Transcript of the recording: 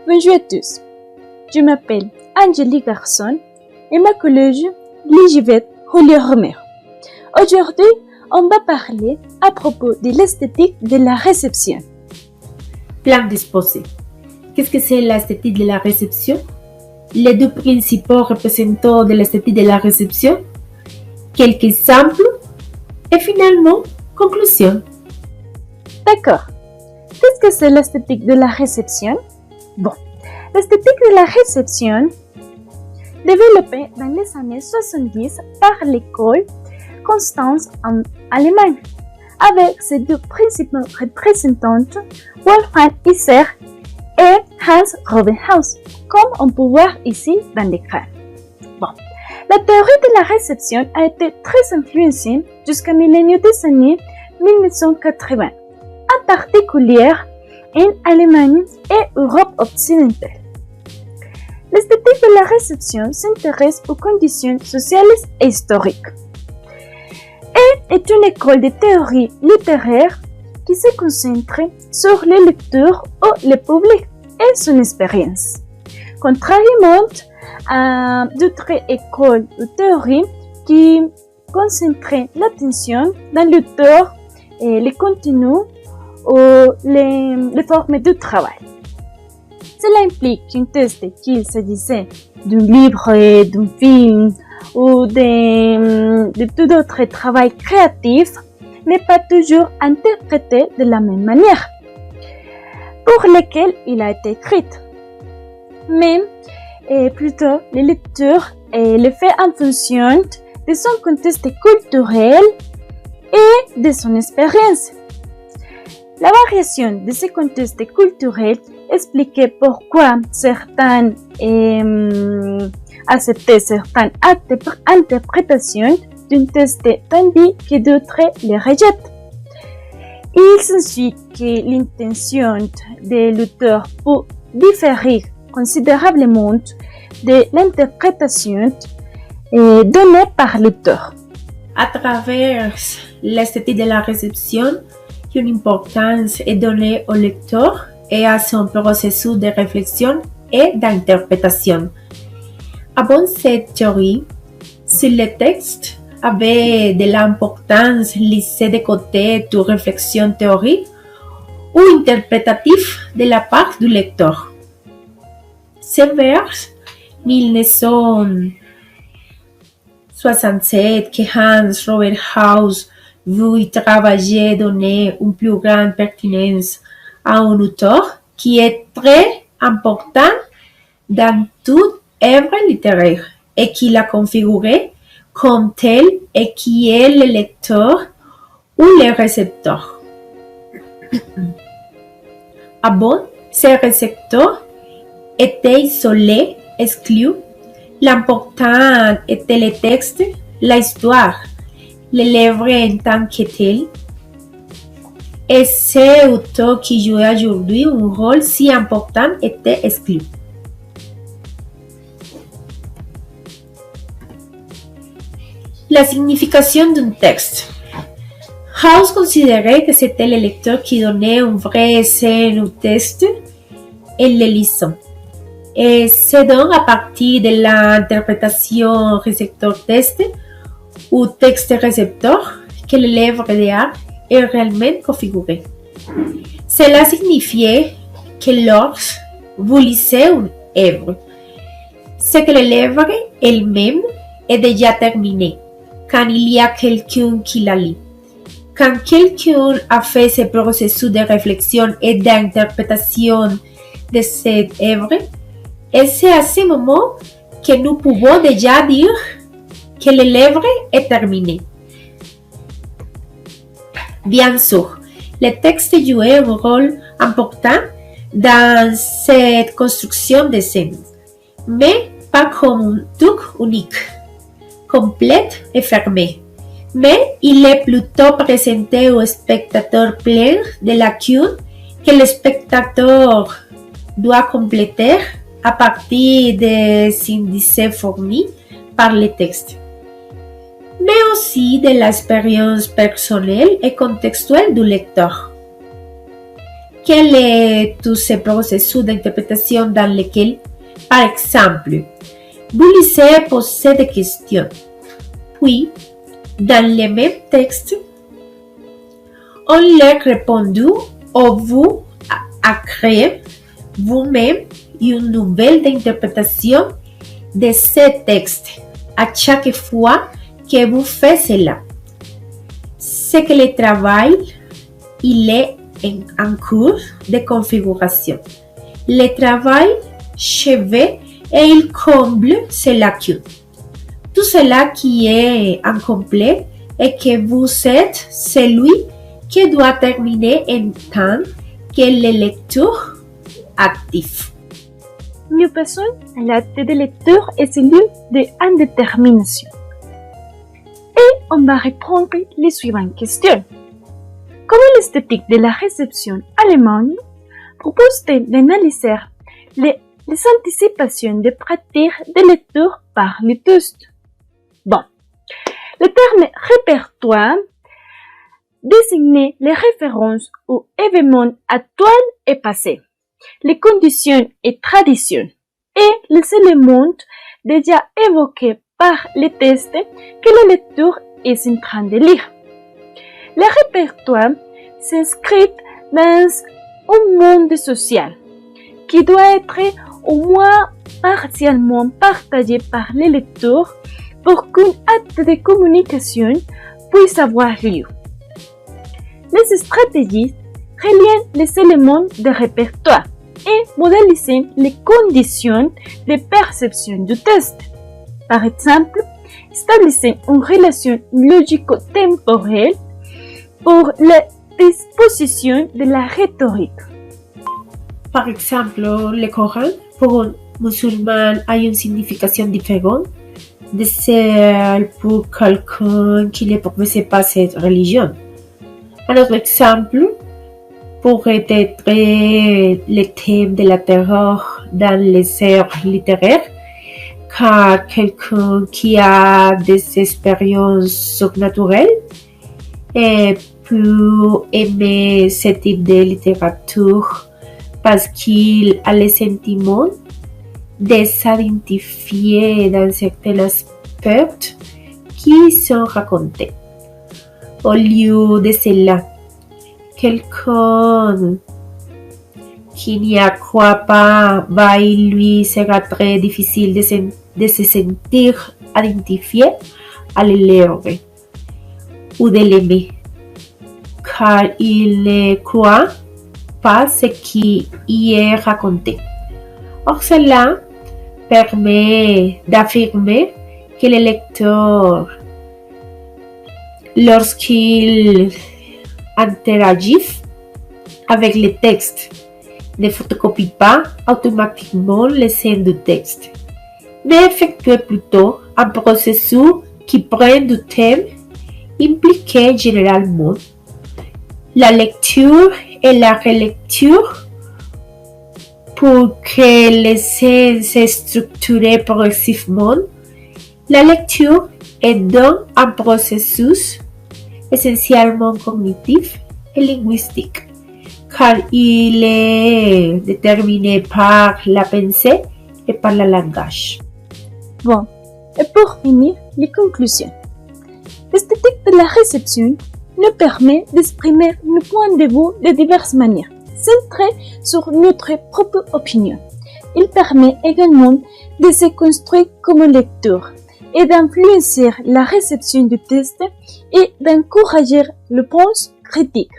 Bonjour à tous, je m'appelle Angélique Garçon et ma collègue Elisabeth Rollier-Romero. Aujourd'hui, on va parler à propos de l'esthétique de la réception. Plan disposé. Qu'est-ce que c'est l'esthétique de la réception? Les deux principaux représentants de l'esthétique de la réception, quelques exemples et finalement, conclusion. D'accord. Qu'est-ce que c'est l'esthétique de la réception? Bon, l'esthétique de la réception, développée dans les années 70 par l'école Constance en Allemagne, avec ses deux principaux représentantes, Wolfgang Isser et Hans Robenhaus, comme on peut voir ici dans l'écran. Bon, la théorie de la réception a été très influencée jusqu'au milieu des années 1980, en particulier en Allemagne et Europe occidentale. L'esthétique de la réception s'intéresse aux conditions sociales et historiques et est une école de théorie littéraire qui se concentre sur le lecteur ou le public et son expérience. Contrairement à d'autres écoles de théorie qui concentrent l'attention dans l'auteur et le contenu ou les formes de travail. Cela implique qu'un texte, qu'il s'agisse d'un livre, d'un film ou de tout autre travail créatif, n'est pas toujours interprété de la même manière pour lequel il a été écrit, mais plutôt le lecteur le fait en fonction de son contexte culturel et de son expérience. La variation de ce contexte culturel explique pourquoi certains acceptent certaines interprétations d'un texte tandis que d'autres les rejettent. Il s'ensuit que l'intention de l'auteur peut différer considérablement de l'interprétation donnée par l'auteur. À travers l'esthétique de la réception, une importance est donnée au lecteur et à son processus de réflexion et d'interprétation. Avant cette théorie, si le texte avait de l'importance laissée de côté de réflexion théorique ou interprétative de la part du lecteur. C'est vers 1967 que Hans Robenhaus veut travailler donner une plus grande pertinence à un auteur qui est très important dans toute œuvre littéraire et qui l'a configuré comme tel et qui est le lecteur ou le récepteur. Avant, ces récepteurs étaient isolés, exclus. L'important était le texte, l'histoire, les livres en tant que tel. Et ces auteurs qui jouaient aujourd'hui un rôle si important étaient exclus. La signification d'un texte. House considérait que c'était le lecteur qui donnait une vraie scène au texte et le lisant. Et c'est donc à partir de l'interprétation récepteur-texte ou texte-récepteur que l'œuvre d'art est réellement configurée. Cela signifiait que lorsque vous lisez une œuvre, c'est que l'œuvre elle-même est déjà terminée quand il y a quelqu'un qui la lit. Quand quelqu'un a fait ce processus de réflexion et d'interprétation de cette œuvre, et c'est à ce moment que nous pouvons déjà dire que l'œuvre est terminée. Bien sûr, le texte jouait un rôle important dans cette construction de scène, mais pas comme un truc unique, complète et fermé. Mais il est plutôt présenté au spectateur plein de lacunes que le spectateur doit compléter à partir des indices fournis par le texte, mais aussi de l'expérience personnelle et contextuelle du lecteur. Quel est tout ce processus d'interprétation dans lequel, par exemple, vous lisez poser des questions, puis, dans le même texte, on leur répondu ou vous a créé vous-même une nouvelle interprétation de ce texte à chaque fois que vous faites cela. C'est que le travail, il est en cours de configuration. Le travail chevé et il comble ces lacunes. Tout cela qui est incomplet et que vous êtes celui qui doit terminer en tant que le lecteur actif. Nous passons à l'acte de lecture et celui de indétermination. Et on va répondre les suivantes questions. Comment l'esthétique de la réception allemande propose d'analyser les anticipations des pratiques de lecture par les textes? Bon, le terme répertoire désigne les références aux événements actuels et passés, les conditions et traditions, et les éléments déjà évoqués par les textes que le lecteur est en train de lire. Le répertoire s'inscrit dans un monde social qui doit être au moins partiellement partagé par les lecteurs pour qu'un acte de communication puisse avoir lieu. Les stratégies relient les éléments de répertoire et modélisent les conditions de perception du texte. Par exemple, établissez une relation logico-temporelle pour la disposition de la rhétorique. Par exemple, le Coran, pour un musulman, a une signification différente de celle pour quelqu'un qui ne professe pas cette religion. Un autre exemple pourrait être le thème de la terreur dans les œuvres littéraires, car quelqu'un qui a des expériences surnaturelles peut aimer ce type de littérature parce qu'il a le sentiment de s'identifier dans certains aspects qui sont racontés. Au lieu de cela, quelqu'un qui n'y croit pas, lui sera très difficile de se sentir identifié à le lire ou de l'aimer, car il ne croit pas ce qui y est raconté. Or, cela permet d'affirmer que le lecteur, lorsqu'il interagit avec le texte, ne photocopie pas automatiquement le sens du texte, mais effectue plutôt un processus qui prend du temps impliqué généralement la lecture et la relecture pour que le sens se structure progressivement. La lecture est donc un processus essentiellement cognitif et linguistique, car il est déterminé par la pensée et par le langage. Bon, et pour finir, les conclusions. L'esthétique de la réception nous permet d'exprimer nos points de vue de diverses manières, centrées sur notre propre opinion. Il permet également de se construire comme lecteur et d'influencer la réception du texte et d'encourager le pense critique.